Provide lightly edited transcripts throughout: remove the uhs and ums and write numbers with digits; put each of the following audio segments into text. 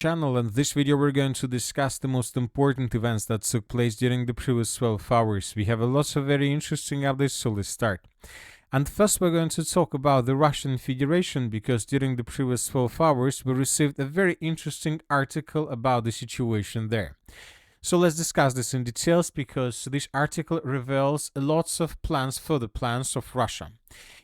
Channel, and this video we're going to discuss the most important events that took place during the previous 12 hours. We have a lot of very interesting updates, so let's start. And first we're going to talk about the Russian Federation, because during the previous 12 hours we received a very interesting article about the situation there. So let's discuss this in details, because this article reveals lots of plans for the plans of Russia.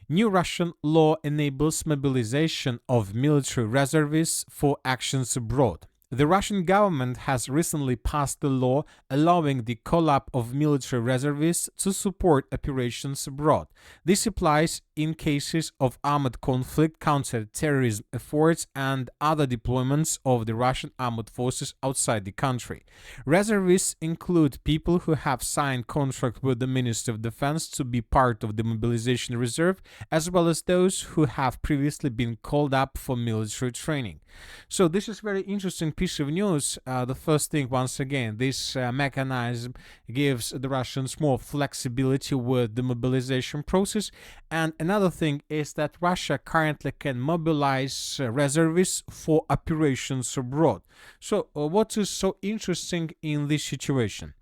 New Russian law enables mobilization of military reservists for actions abroad. The Russian government has recently passed a law allowing the call-up of military reservists to support operations abroad. This applies in cases of armed conflict, counter-terrorism efforts, and other deployments of the Russian armed forces outside the country. Reservists include people who have signed contract with the Ministry of Defense to be part of the mobilization reserve, as well as those who have previously been called up for military training. So this is very interesting piece of news. The first thing, once again, this mechanism gives the Russians more flexibility with the mobilization process. And another thing is that Russia currently can mobilize reservists for operations abroad. So what is so interesting in this situation?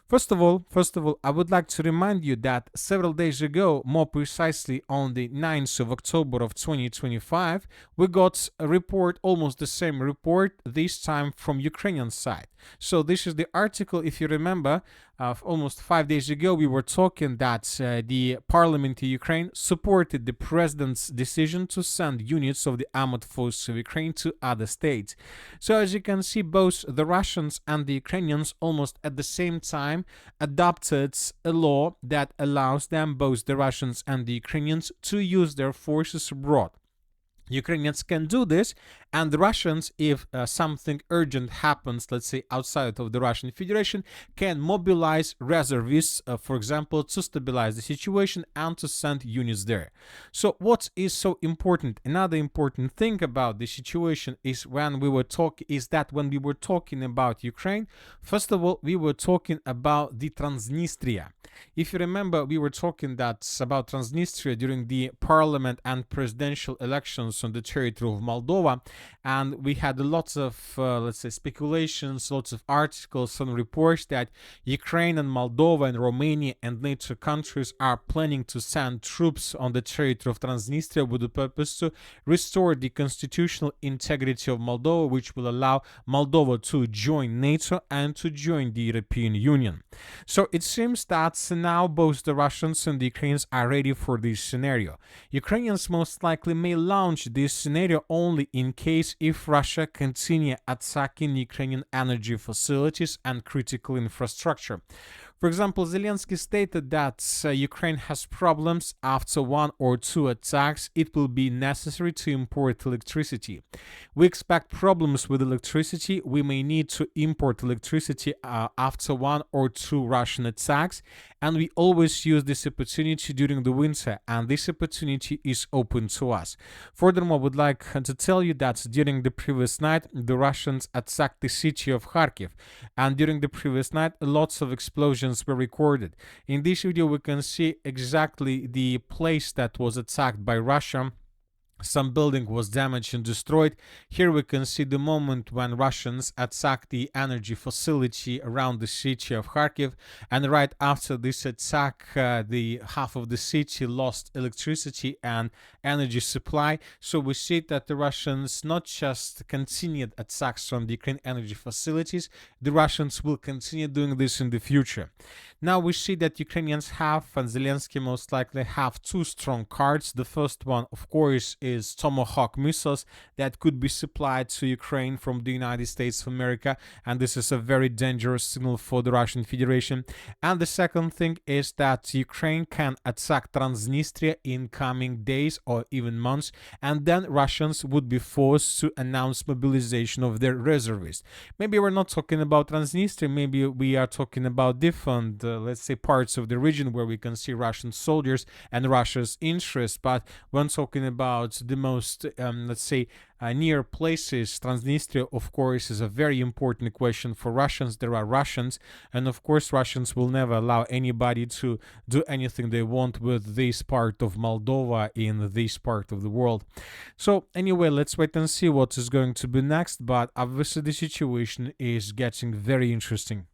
First of all, I would like to remind you that several days ago, more precisely on the 9th of October of 2025, we got a report, almost the same report, this time from Ukrainian side. So this is the article, if you remember, almost 5 days ago, we were talking that the parliament in Ukraine supported the president's decision to send units of the armed forces of Ukraine to other states. So as you can see, both the Russians and the Ukrainians almost at the same time adopted a law that allows them, both the Russians and the Ukrainians, to use their forces abroad. Ukrainians can do this, and the Russians, if something urgent happens, let's say outside of the Russian Federation, can mobilize reservists, for example, to stabilize the situation and to send units there. So what is so important? Another important thing about the situation is when we were talking about Ukraine, first of all, we were talking about the Transnistria. If you remember, we were talking about Transnistria during the parliament and presidential elections on the territory of Moldova, and we had lots of, let's say, speculations, lots of articles and reports that Ukraine and Moldova and Romania and NATO countries are planning to send troops on the territory of Transnistria with the purpose to restore the constitutional integrity of Moldova, which will allow Moldova to join NATO and to join the European Union. So it seems that now both the Russians and the Ukrainians are ready for this scenario. Ukrainians most likely may launch this scenario only in case if Russia continue attacking Ukrainian energy facilities and critical infrastructure. For example, Zelensky stated that Ukraine has problems. After one or two attacks, it will be necessary to import electricity. We expect problems with electricity. We may need to import electricity after one or two Russian attacks, and we always use this opportunity during the winter, and this opportunity is open to us. Furthermore, I would like to tell you that during the previous night, the Russians attacked the city of Kharkiv, and during the previous night, lots of explosions were recorded. In this video, we can see exactly the place that was attacked by Russia. Some building was damaged and destroyed. Here we can see the moment when Russians attacked the energy facility around the city of Kharkiv, and right after this attack, the half of the city lost electricity and energy supply. So we see that the Russians not just continued attacks on the Ukraine energy facilities, the Russians will continue doing this in the future. Now we see that Ukrainians have, and Zelensky most likely have, two strong cards. The first one, of course, is Tomahawk missiles that could be supplied to Ukraine from the United States of America, and this is a very dangerous signal for the Russian Federation. And the second thing is that Ukraine can attack Transnistria in coming days or even months, and then Russians would be forced to announce mobilization of their reservists. Maybe we're not talking about Transnistria, maybe we are talking about different, let's say, parts of the region where we can see Russian soldiers and Russia's interest, but when talking about the most, let's say, near places. Transnistria, of course, is a very important question for Russians. There are Russians, and of course, Russians will never allow anybody to do anything they want with this part of Moldova in this part of the world. So anyway, let's wait and see what is going to be next, but obviously the situation is getting very interesting.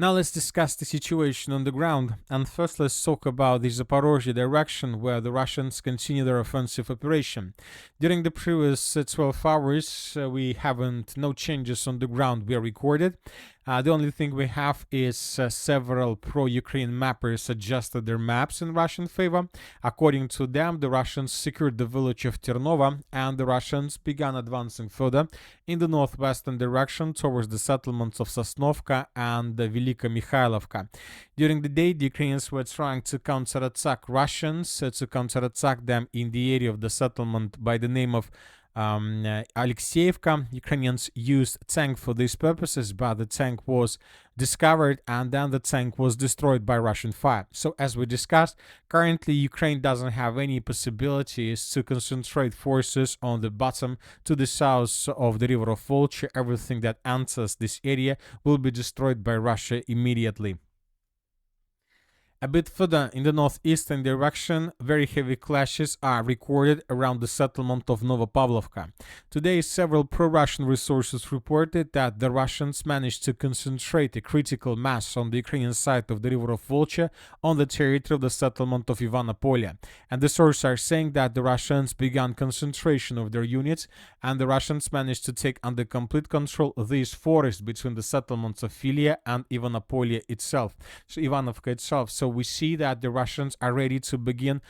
Now let's discuss the situation on the ground, and first let's talk about the Zaporozhye direction where the Russians continue their offensive operation. During the previous 12 hours, we haven't no changes on the ground were recorded. The only thing we have is several pro-Ukraine mappers adjusted their maps in Russian favor. According to them, the Russians secured the village of Ternova, and the Russians began advancing further in the northwestern direction towards the settlements of Sosnovka and Velika Mikhailovka. During the day, the Ukrainians were trying to counterattack Russians, to counterattack them in the area of the settlement by the name of Alexeyevka. Ukrainians used tank for these purposes, but the tank was discovered and then the tank was destroyed by Russian fire. So as we discussed, currently Ukraine doesn't have any possibilities to concentrate forces on the bottom to the south of the river of Volcha. Everything that enters this area will be destroyed by Russia immediately. A bit further in the northeastern direction, very heavy clashes are recorded around the settlement of Novopavlovka. Today, several pro-Russian resources reported that the Russians managed to concentrate a critical mass on the Ukrainian side of the river of Volcha on the territory of the settlement of Ivanopolia. And the sources are saying that the Russians began concentration of their units, and the Russians managed to take under complete control these forests between the settlements of Filia and Ivanopolia itself, so Ivanovka itself. So we see that the Russians are ready to begin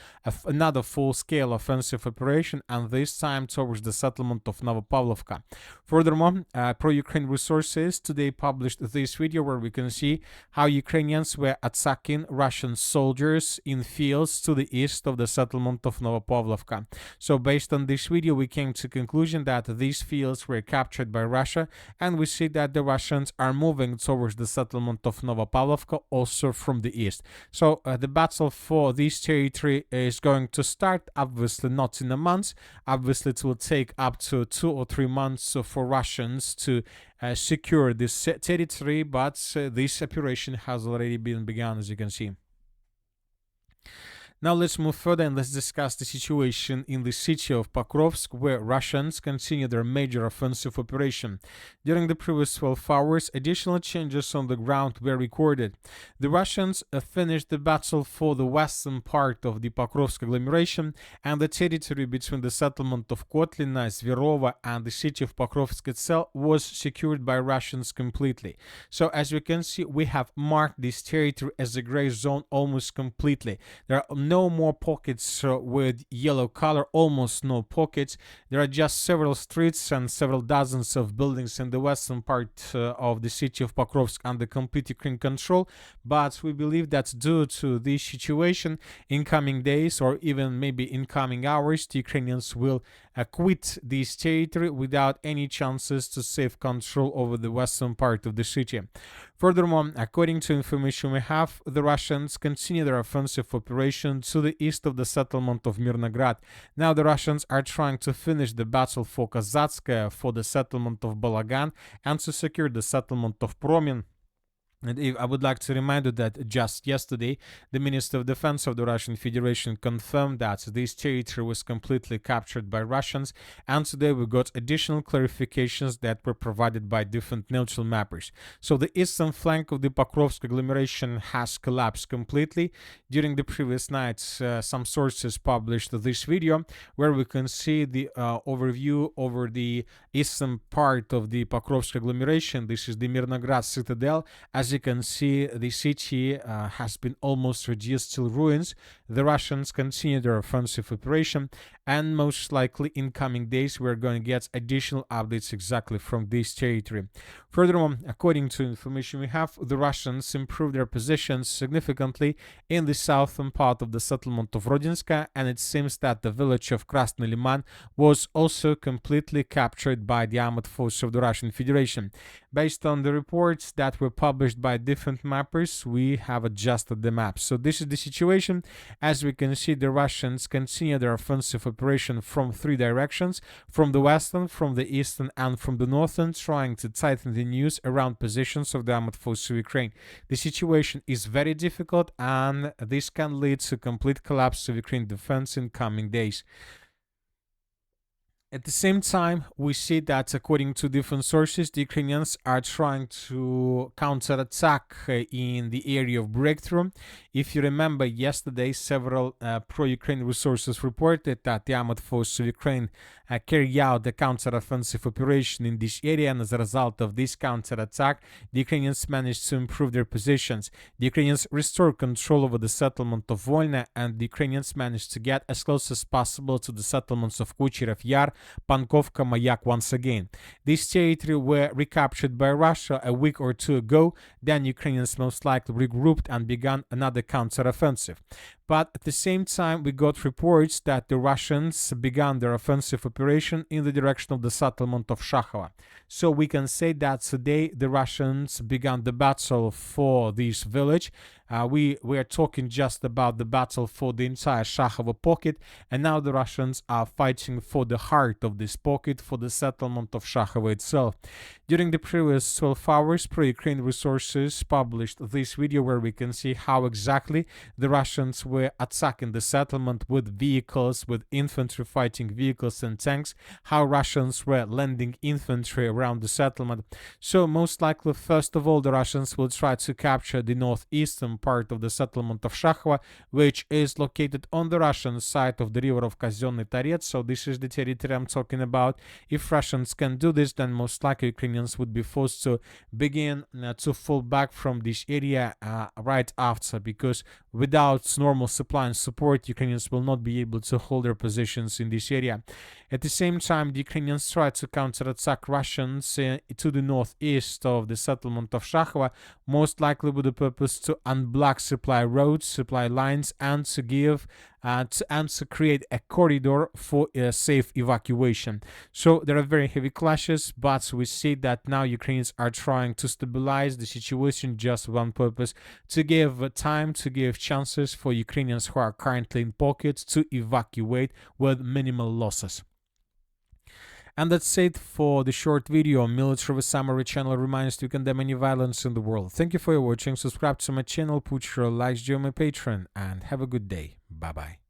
another full-scale offensive operation, and this time towards the settlement of Novopavlovka. Furthermore, pro-Ukraine resources today published this video where we can see how Ukrainians were attacking Russian soldiers in fields to the east of the settlement of Novopavlovka. So based on this video, we came to conclusion that these fields were captured by Russia, and we see that the Russians are moving towards the settlement of Novopavlovka also from the east. So the battle for this territory is going to start, obviously not in a month. Obviously it will take up to 2 or 3 months for Russians to secure this territory, but this operation has already been begun, as you can see. Now let's move further and let's discuss the situation in the city of Pokrovsk, where Russians continue their major offensive operation. During the previous 12 hours, additional changes on the ground were recorded. The Russians finished the battle for the western part of the Pokrovsk agglomeration, and the territory between the settlement of Kotlina, Zverova, and the city of Pokrovsk itself was secured by Russians completely. So as you can see, we have marked this territory as a gray zone almost completely. There are no more pockets with yellow color, almost no pockets. There are just several streets and several dozens of buildings in the western part of the city of Pokrovsk under complete Ukraine control, but we believe that due to this situation, in coming days or even maybe in coming hours, the Ukrainians will quit this territory without any chances to save control over the western part of the city. Furthermore, according to information we have, the Russians continue their offensive operation to the east of the settlement of Mirnograd. Now the Russians are trying to finish the battle for Kazatskaya, for the settlement of Balagan, and to secure the settlement of Promin. And I would like to remind you that just yesterday, the Minister of Defense of the Russian Federation confirmed that this territory was completely captured by Russians, and today we got additional clarifications that were provided by different neutral mappers. So the eastern flank of the Pokrovsk agglomeration has collapsed completely. During the previous nights, some sources published this video where we can see the overview over the eastern part of the Pokrovsk agglomeration. This is the Mirnograd citadel. As you can see, the city has been almost reduced to ruins. The Russians continue their offensive operation, and most likely in coming days we're going to get additional updates exactly from this territory. Furthermore, according to information we have, the Russians improved their positions significantly in the southern part of the settlement of Rodinska, and it seems that the village of Krasny Liman was also completely captured by the armed forces of the Russian Federation. Based on the reports that were published by different mappers, we have adjusted the map. So this is the situation, As we can see, the Russians continue their offensive operation from three directions: from the western, from the eastern, and from the northern, trying to tighten the news around positions of the armed forces of Ukraine. The situation is very difficult, and this can lead to complete collapse of Ukraine defense in coming days. At the same time, we see that according to different sources, the Ukrainians are trying to counterattack in the area of breakthrough. If you remember, yesterday, several pro-Ukraine resources reported that the armed forces of Ukraine carry out the counteroffensive operation in this area, and as a result of this counterattack, the Ukrainians managed to improve their positions. The Ukrainians restored control over the settlement of Volna, and the Ukrainians managed to get as close as possible to the settlements of Kucherov Yar, Pankovka, Mayak once again. These territories were recaptured by Russia a week or two ago. Then Ukrainians most likely regrouped and began another counteroffensive. But at the same time, we got reports that the Russians began their offensive operation in the direction of the settlement of Shakhova. So we can say that today the Russians began the battle for this village. We are talking just about the battle for the entire Shakhova pocket, and now the Russians are fighting for the heart of this pocket, for the settlement of Shakhova itself. During the previous 12 hours, pro-Ukraine resources published this video where we can see how exactly the Russians were attacking the settlement with vehicles, with infantry fighting vehicles and tanks, how Russians were landing infantry around the settlement. So most likely, first of all, the Russians will try to capture the northeastern part of the settlement of Shakhova, which is located on the Russian side of the river of Казённый Торец. So this is the territory I'm talking about. If Russians can do this, then most likely Ukrainians would be forced to begin to fall back from this area right after, because without normal supply and support, Ukrainians will not be able to hold their positions in this area. At the same time, the Ukrainians try to counterattack Russians to the northeast of the settlement of Shakhova, most likely with the purpose to unblock supply roads, supply lines, and to give and to create a corridor for a safe evacuation. So there are very heavy clashes, but we see that now Ukrainians are trying to stabilize the situation just with one purpose: to give time, to give chances for Ukrainians who are currently in pockets to evacuate with minimal losses. And that's it for the short video. Military Summary channel reminds to condemn any violence in the world. Thank you for watching. Subscribe to my channel, put your likes, join my Patreon, and have a good day. Bye bye.